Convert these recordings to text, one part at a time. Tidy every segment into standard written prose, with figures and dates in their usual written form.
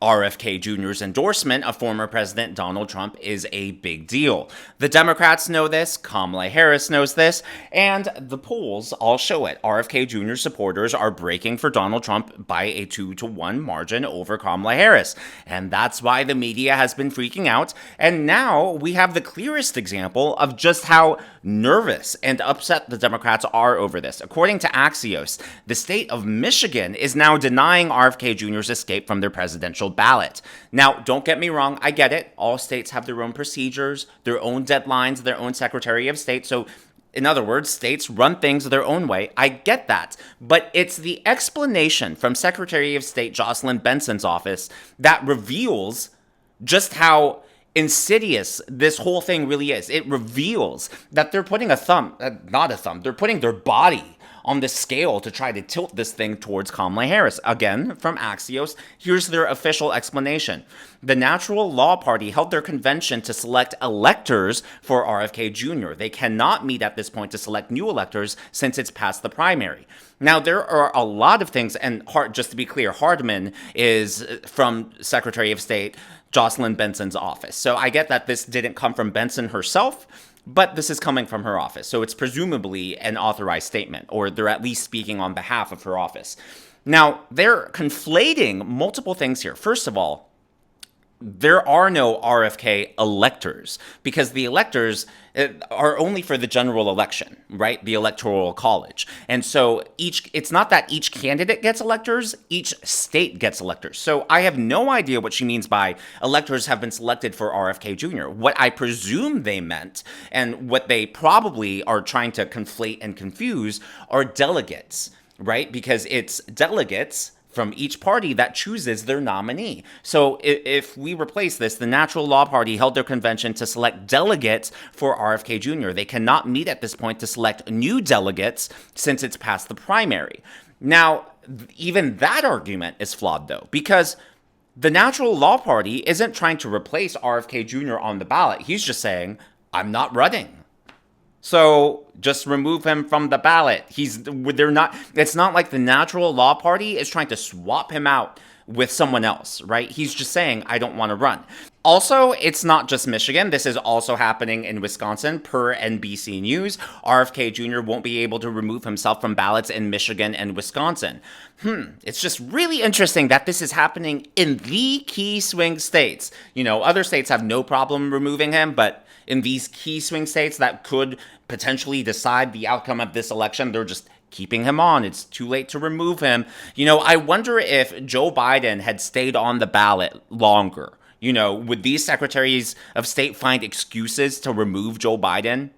RFK Jr.'s endorsement of former President Donald Trump is a big deal. The Democrats know this, Kamala Harris knows this, and the polls all show it. RFK Jr. supporters are breaking for Donald Trump by a 2-1 margin over Kamala Harris. And that's why the media has been freaking out. And now we have the clearest example of just how nervous and upset the Democrats are over this. According to Axios, the state of Michigan is now denying RFK Jr.'s escape from their presidential ballot. Now, don't get me wrong, I get it. All states have their own procedures, their own deadlines, their own Secretary of State. So, in other words, states run things their own way. I get that. But it's the explanation from Secretary of State Jocelyn Benson's office that reveals just how insidious this whole thing really is. It reveals that they're putting they're putting their body on the scale to try to tilt this thing towards Kamala Harris. Again, from Axios, here's their official explanation. The Natural Law Party held their convention to select electors for RFK Jr. They cannot meet at this point to select new electors since it's past the primary. Now, there are a lot of things, and just to be clear, Hardman is from Secretary of State Jocelyn Benson's office. So I get that this didn't come from Benson herself, but this is coming from her office. So it's presumably an authorized statement, or they're at least speaking on behalf of her office. Now, they're conflating multiple things here. First of all, there are no RFK electors because the electors are only for the general election, right? The Electoral College. And so it's not that each candidate gets electors, each state gets electors. So I have no idea what she means by electors have been selected for RFK Jr. What I presume they meant, and what they probably are trying to conflate and confuse, are delegates, right? Because it's delegates from each party that chooses their nominee. So if we replace this, the Natural Law Party held their convention to select delegates for RFK Jr. They cannot meet at this point to select new delegates since it's past the primary. Now, even that argument is flawed, though, because the Natural Law Party isn't trying to replace RFK Jr. on the ballot. He's just saying, I'm not running. So just remove him from the ballot. It's not like the Natural Law Party is trying to swap him out with someone else, right? He's just saying, I don't want to run. Also, it's not just Michigan. This is also happening in Wisconsin. Per NBC News, RFK Jr. won't be able to remove himself from ballots in Michigan and Wisconsin. It's just really interesting that this is happening in the key swing states. Other states have no problem removing him, but in these key swing states that could potentially decide the outcome of this election, they're just keeping him on. It's too late to remove him. I wonder if Joe Biden had stayed on the ballot longer. Would these secretaries of state find excuses to remove Joe Biden?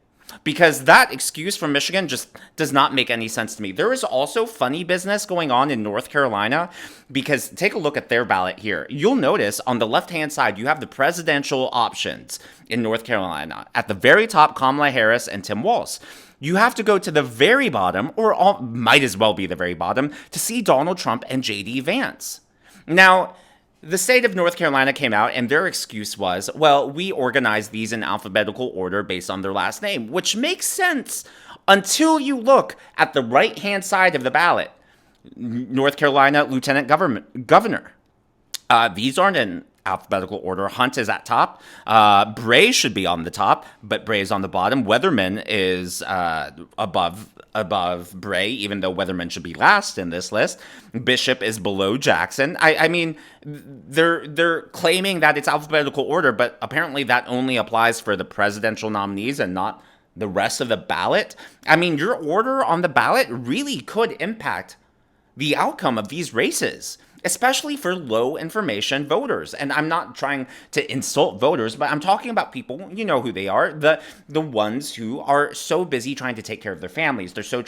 Because that excuse from Michigan just does not make any sense to me. There is also funny business going on in North Carolina, because take a look at their ballot here. You'll notice on the left-hand side, you have the presidential options in North Carolina. At the very top, Kamala Harris and Tim Walz. You have to go to the very bottom, or might as well be the very bottom, to see Donald Trump and J.D. Vance. Now, the state of North Carolina came out and their excuse was, well, we organized these in alphabetical order based on their last name, which makes sense until you look at the right-hand side of the ballot. North Carolina Lieutenant Governor. These aren't in alphabetical order. Hunt is at top. Bray should be on the top, but Bray is on the bottom. Weatherman is above Bray, even though Weatherman should be last in this list. Bishop is below Jackson. I mean, they're claiming that it's alphabetical order, but apparently that only applies for the presidential nominees and not the rest of the ballot. I mean, your order on the ballot really could impact the outcome of these races, especially for low information voters. And I'm not trying to insult voters, but I'm talking about people, you know who they are, the ones who are so busy trying to take care of their families. They're so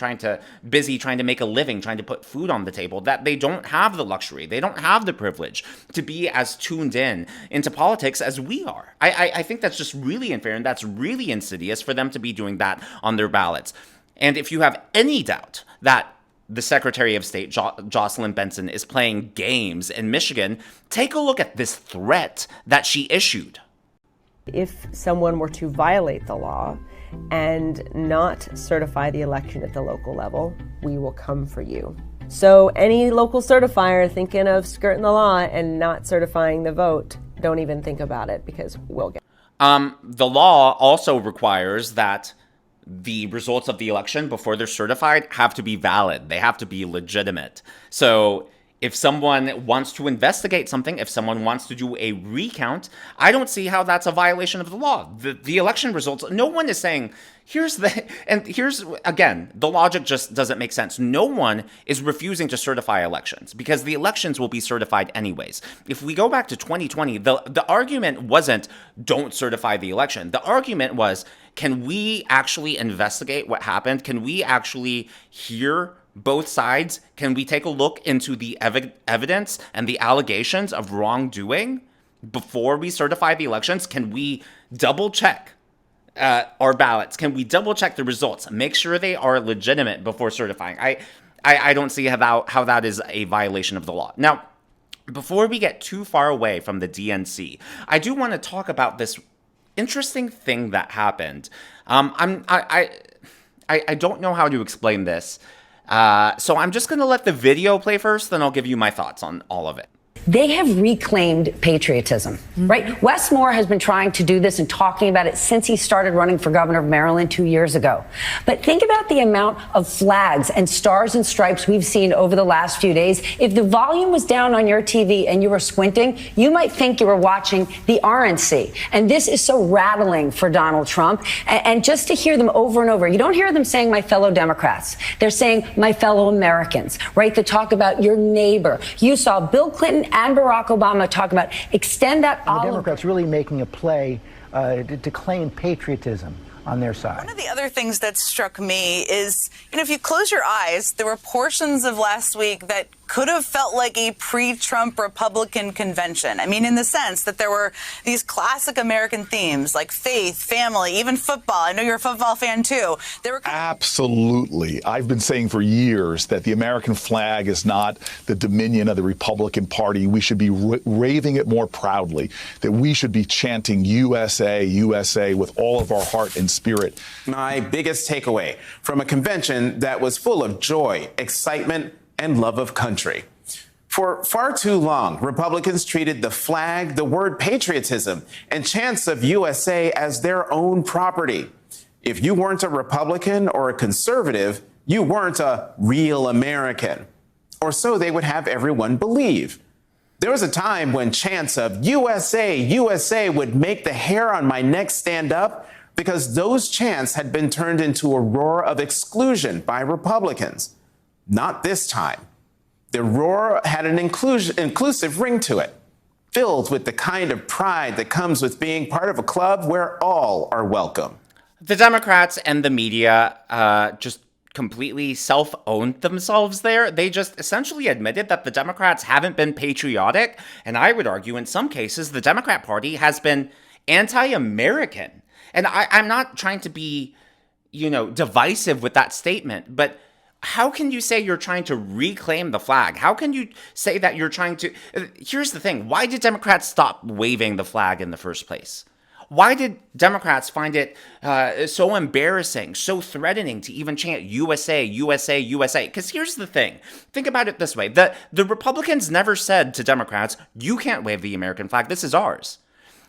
busy trying to make a living, trying to put food on the table, that they don't have the luxury. They don't have the privilege to be as tuned into politics as we are. I think that's just really unfair, and that's really insidious for them to be doing that on their ballots. And if you have any doubt that the Secretary of State, Jocelyn Benson, is playing games in Michigan, take a look at this threat that she issued. If someone were to violate the law and not certify the election at the local level, we will come for you. So any local certifier thinking of skirting the law and not certifying the vote, don't even think about it because we'll get. The law also requires that the results of the election before they're certified have to be valid. They have to be legitimate. So if someone wants to investigate something, if someone wants to do a recount, I don't see how that's a violation of the law. The election results, no one is saying, here's again, the logic just doesn't make sense. No one is refusing to certify elections because the elections will be certified anyways. If we go back to 2020, the argument wasn't don't certify the election. The argument was, can we actually investigate what happened? Can we actually hear both sides? Can we take a look into the evidence and the allegations of wrongdoing before we certify the elections? Can we double check our ballots? Can we double check the results? Make sure they are legitimate before certifying. I don't see how that is a violation of the law. Now, before we get too far away from the DNC, I do want to talk about this interesting thing that happened. I don't know how to explain this. So I'm just going to let the video play first, then I'll give you my thoughts on all of it. They have reclaimed patriotism, right? Wes Moore has been trying to do this and talking about it since he started running for governor of Maryland 2 years ago. But think about the amount of flags and stars and stripes we've seen over the last few days. If the volume was down on your TV and you were squinting, you might think you were watching the RNC. And this is so rattling for Donald Trump. And just to hear them over and over, you don't hear them saying my fellow Democrats. They're saying my fellow Americans, right? They talk about your neighbor. You saw Bill Clinton and Barack Obama talk about extend that olive. The Democrats really making a play to claim patriotism on their side. One of the other things that struck me is, if you close your eyes, there were portions of last week that could have felt like a pre-Trump Republican convention. I mean, in the sense that there were these classic American themes like faith, family, even football. I know you're a football fan, too. Absolutely. I've been saying for years that the American flag is not the dominion of the Republican Party. We should be raving it more proudly, that we should be chanting USA, USA with all of our heart and spirit. My biggest takeaway from a convention that was full of joy, excitement, and love of country. For far too long, Republicans treated the flag, the word patriotism, and chants of USA as their own property. If you weren't a Republican or a conservative, you weren't a real American. Or so they would have everyone believe. There was a time when chants of USA, USA would make the hair on my neck stand up because those chants had been turned into a roar of exclusion by Republicans. Not this time. The roar had an inclusive ring to it, filled with the kind of pride that comes with being part of a club where all are welcome. The Democrats and the media just completely self-owned themselves there. They just essentially admitted that the Democrats haven't been patriotic, and I would argue in some cases the Democrat Party has been anti-American. And I'm not trying to be, divisive with that statement, but how can you say you're trying to reclaim the flag? How can you say that you're trying to... Here's the thing. Why did Democrats stop waving the flag in the first place? Why did Democrats find it so embarrassing, so threatening to even chant USA, USA, USA? Because here's the thing. Think about it this way. The Republicans never said to Democrats, you can't wave the American flag. This is ours.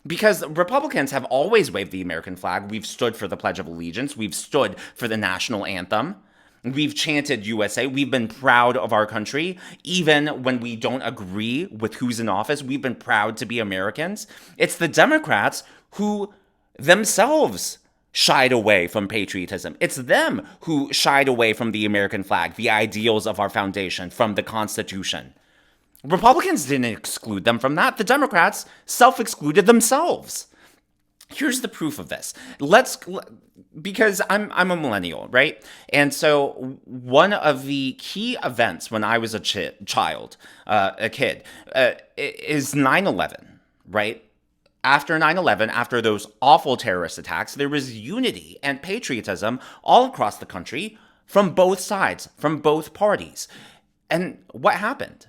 Because Republicans have always waved the American flag. We've stood for the Pledge of Allegiance. We've stood for the national anthem. We've chanted USA. We've been proud of our country. Even when we don't agree with who's in office, we've been proud to be Americans. It's the Democrats who themselves shied away from patriotism. It's them who shied away from the American flag, the ideals of our foundation, from the Constitution. Republicans didn't exclude them from that. The Democrats self-excluded themselves. Here's the proof of this. Because I'm a millennial, right? And so one of the key events when I was a kid, is 9/11, right? After 9/11, after those awful terrorist attacks, there was unity and patriotism all across the country from both sides, from both parties. And what happened?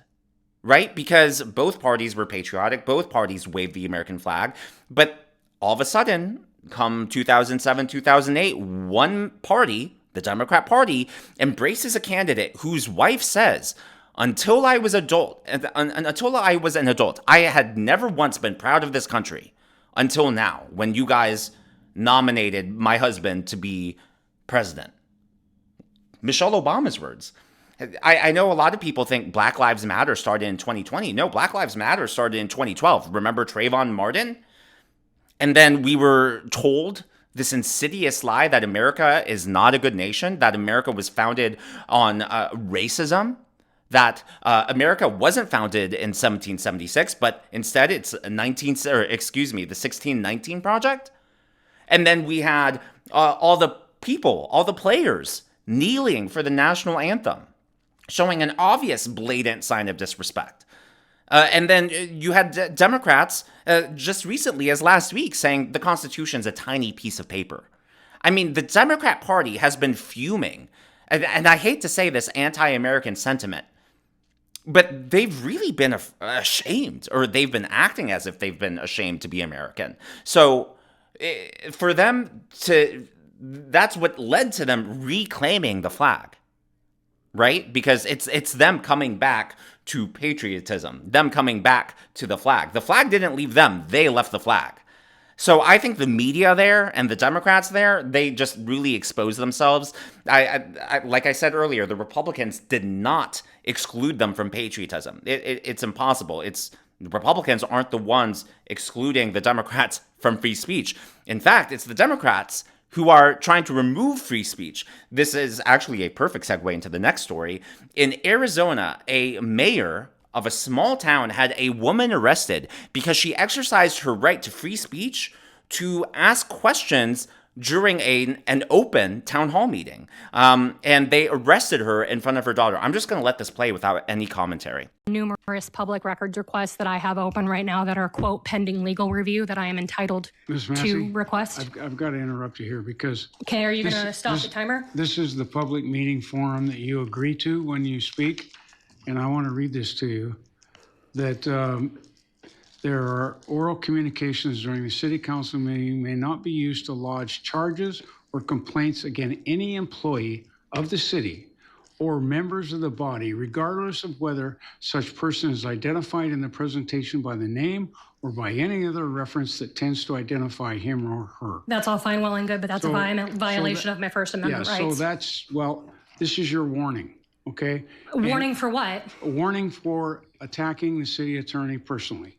Right? Because both parties were patriotic, both parties waved the American flag, but all of a sudden, come 2007, 2008, one party, The Democrat Party embraces a candidate whose wife says, until I was an adult, I had never once been proud of this country until now, when you guys nominated my husband to be president. Michelle Obama's words. I know a lot of people think Black Lives Matter started in 2020. No, Black Lives Matter started in 2012. Remember Trayvon Martin? And then we were told this insidious lie that America is not a good nation, that America was founded on racism, that America wasn't founded in 1776, but instead it's the 1619 Project. And then we had all the people, all the players kneeling for the national anthem, showing an obvious, blatant sign of disrespect. And then you had Democrats just recently, as last week, saying the Constitution's a tiny piece of paper. I mean, the Democrat Party has been fuming, and I hate to say this anti-American sentiment, but they've really been ashamed, or they've been acting as if they've been ashamed to be American. So for them that's what led to them reclaiming the flag. Right? Because it's them coming back to patriotism, them coming back to the flag. The flag didn't leave them, they left the flag. So I think the media there and the Democrats there, they just really exposed themselves. I like I said earlier, the Republicans did not exclude them from patriotism. It's impossible. The Republicans aren't the ones excluding the Democrats from free speech. In fact, it's the Democrats who are trying to remove free speech. This is actually a perfect segue into the next story. In Arizona, a mayor of a small town had a woman arrested because she exercised her right to free speech to ask questions during an open town hall meeting. And they arrested her in front of her daughter. I'm just going to let this play without any commentary. Numerous public records requests that I have open right now that are, quote, pending legal review that I am entitled to request. I've got to interrupt you here because... Okay, are you going to stop the timer? This is the public meeting forum that you agree to when you speak, and I want to read this to you, that there are oral communications during the city council meeting may not be used to lodge charges or complaints against any employee of the city or members of the body, regardless of whether such person is identified in the presentation by the name or by any other reference that tends to identify him or her. That's all fine, well and good, but that's a violation of my First Amendment rights. So this is your warning, okay? Warning for what? A warning for attacking the city attorney personally.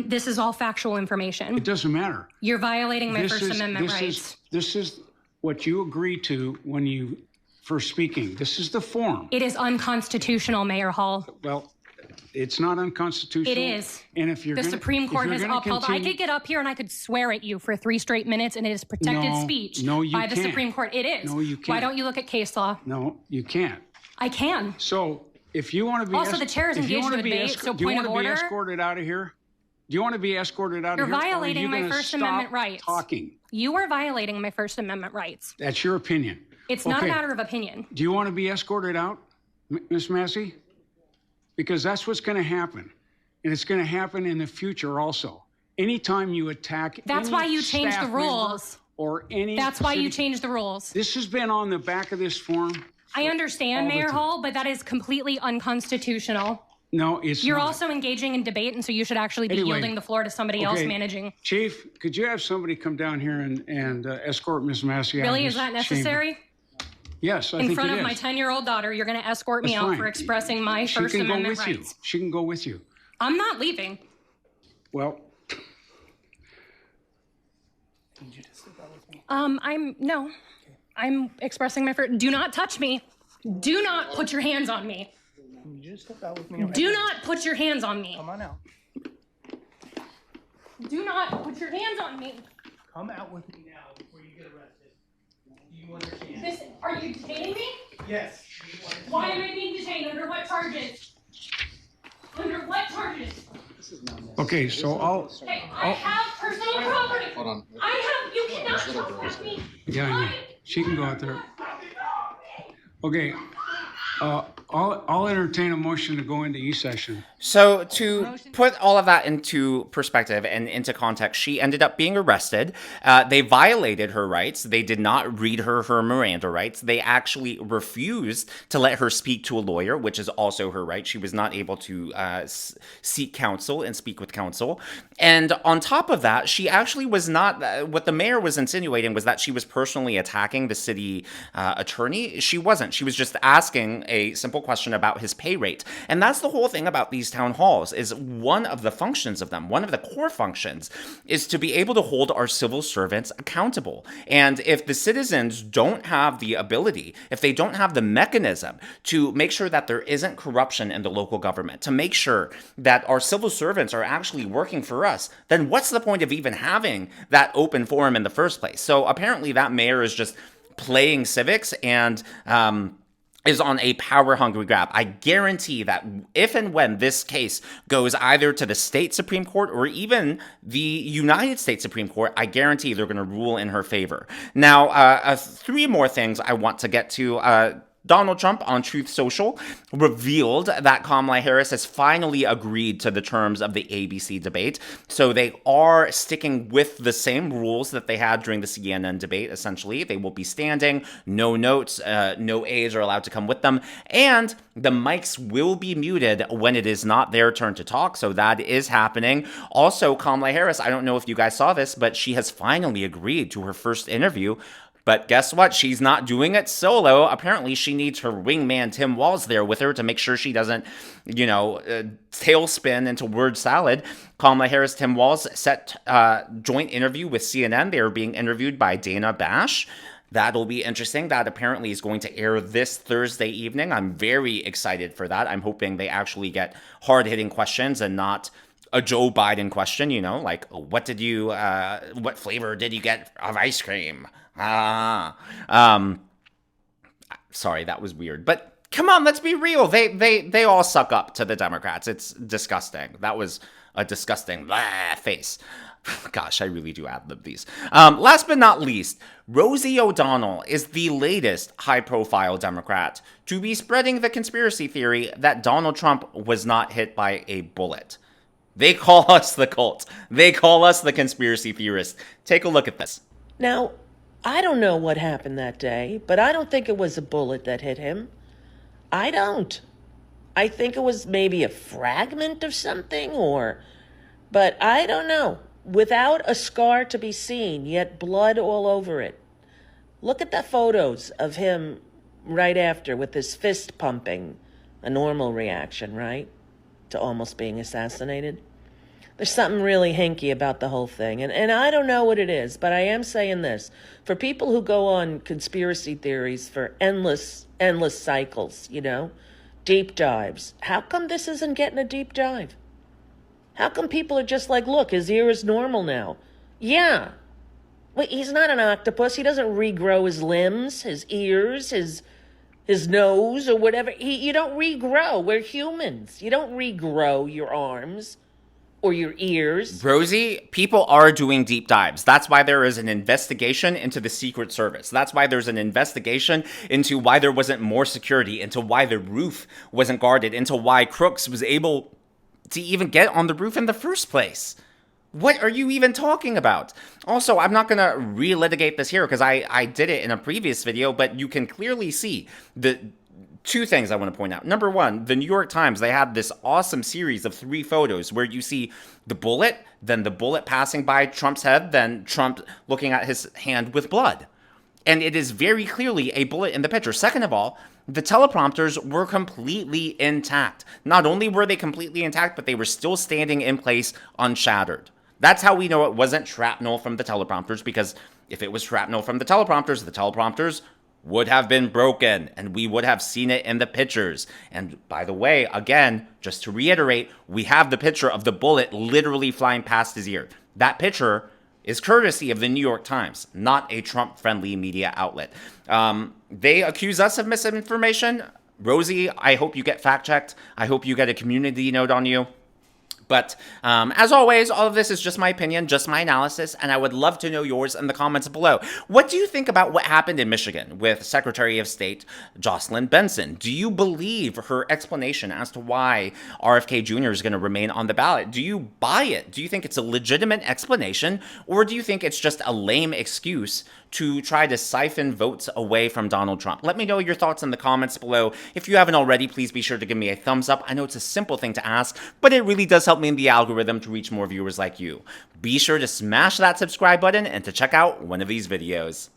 This is all factual information. It doesn't matter. You're violating my First Amendment rights. This is what you agreed to when you first speaking. This is the form. It is unconstitutional, Mayor Hall. Well, it's not unconstitutional. It is. And if you're the Supreme Court has upheld. I could get up here and I could swear at you for 3 straight minutes, and it is protected speech by the Supreme Court. It is. No, you can't. Why don't you look at case law? No, you can't. I can. So if you want to be also the chair is engaged in debate. So point of order. Do you want to be escorted out of here? Do you want to be escorted out of here? You're violating my First Amendment rights. Talking. You are violating my First Amendment rights. That's your opinion. It's not a matter of opinion. Do you want to be escorted out, Ms. Massey? Because that's what's going to happen. And it's going to happen in the future also. Anytime you attack That's why you changed the rules. Or any That's why you changed the rules. This has been on the back of this form. I understand, Mayor Hall, but that is completely unconstitutional. No, it's You're not. Also engaging in debate, and so you should actually be yielding the floor to somebody else managing. Chief, could you have somebody come down here and escort Ms. Massey out? Really, is that necessary? Chamber? Yes, I think it is. In front of my 10-year-old daughter, you're going to escort me out for expressing my First Amendment rights. She can go with you. I'm not leaving. Well. I'm expressing my first. Do not touch me. Do not put your hands on me. You just step out with me. Do not put your hands on me. Come on out. Do not put your hands on me. Come out with me now before you get arrested. Do you understand? Are you detaining me? Yes. Why am I being detained? Under what charges? Under what charges? Okay, so I have personal property. Hold on. You cannot touch me. Yeah, I know. She can go out there. Okay. I'll entertain a motion to go into E-session. So to put all of that into perspective and into context, she ended up being arrested. They violated her rights. They did not read her Miranda rights. They actually refused to let her speak to a lawyer, which is also her right. She was not able to seek counsel and speak with counsel. And on top of that, she actually was not, what the mayor was insinuating was that she was personally attacking the city attorney. She wasn't. She was just asking a simple question about his pay rate. And that's the whole thing about these town halls, is one of the functions of them, one of the core functions, is to be able to hold our civil servants accountable. And if the citizens don't have the ability, if they don't have the mechanism to make sure that there isn't corruption in the local government, to make sure that our civil servants are actually working for us, then what's the point of even having that open forum in the first place? So apparently that mayor is just playing civics and is on a power-hungry grab. I guarantee that if and when this case goes either to the state Supreme Court or even the United States Supreme Court, I guarantee they're going to rule in her favor. Now, 3 more things I want to get to. Donald Trump on Truth Social revealed that Kamala Harris has finally agreed to the terms of the ABC debate. So they are sticking with the same rules that they had during the CNN debate, essentially. They will be standing, no notes, no aides are allowed to come with them, and the mics will be muted when it is not their turn to talk. So that is happening. Also, Kamala Harris, I don't know if you guys saw this, but she has finally agreed to her first interview. But guess what? She's not doing it solo. Apparently, she needs her wingman, Tim Walz, there with her to make sure she doesn't, tailspin into word salad. Kamala Harris, Tim Walz set joint interview with CNN. They are being interviewed by Dana Bash. That'll be interesting. That apparently is going to air this Thursday evening. I'm very excited for that. I'm hoping they actually get hard-hitting questions and not a Joe Biden question, like, what flavor did you get of ice cream? Sorry, that was weird. But come on, let's be real. They all suck up to the Democrats. It's disgusting. That was a disgusting face. Gosh, I really do ad-lib these. Last but not least, Rosie O'Donnell is the latest high-profile Democrat to be spreading the conspiracy theory that Donald Trump was not hit by a bullet. They call us the cult. They call us the conspiracy theorists. Take a look at this. Now, I don't know what happened that day, but I don't think it was a bullet that hit him. I don't. I think it was maybe a fragment of something but I don't know. Without a scar to be seen, yet blood all over it. Look at the photos of him right after with his fist pumping. A normal reaction, right? To almost being assassinated. There's something really hinky about the whole thing. And I don't know what it is, but I am saying this. For people who go on conspiracy theories for endless cycles, deep dives, how come this isn't getting a deep dive? How come people are just like, look, his ear is normal now? Yeah. Wait, he's not an octopus. He doesn't regrow his limbs, his ears, his nose or whatever. You don't regrow. We're humans. You don't regrow your arms or your ears. Rosie, people are doing deep dives. That's why there is an investigation into the Secret Service. That's why there's an investigation into why there wasn't more security, into why the roof wasn't guarded, into why Crooks was able to even get on the roof in the first place. What are you even talking about? Also, I'm not going to relitigate this here because I did it in a previous video, but you can clearly see the 2 things I want to point out. Number 1, the New York Times, they had this awesome series of 3 photos where you see the bullet, then the bullet passing by Trump's head, then Trump looking at his hand with blood. And it is very clearly a bullet in the picture. Second of all, the teleprompters were completely intact. Not only were they completely intact, but they were still standing in place unshattered. That's how we know it wasn't shrapnel from the teleprompters, because if it was shrapnel from the teleprompters would have been broken, and we would have seen it in the pictures. And by the way, again, just to reiterate, we have the picture of the bullet literally flying past his ear. That picture is courtesy of the New York Times, not a Trump-friendly media outlet. They accuse us of misinformation. Rosie, I hope you get fact-checked. I hope you get a community note on you. But as always, all of this is just my opinion, just my analysis, and I would love to know yours in the comments below. What do you think about what happened in Michigan with Secretary of State Jocelyn Benson? Do you believe her explanation as to why RFK Jr. is going to remain on the ballot? Do you buy it? Do you think it's a legitimate explanation, or do you think it's just a lame excuse to try to siphon votes away from Donald Trump? Let me know your thoughts in the comments below. If you haven't already, please be sure to give me a thumbs up. I know it's a simple thing to ask, but it really does help me in the algorithm to reach more viewers like you. Be sure to smash that subscribe button and to check out one of these videos.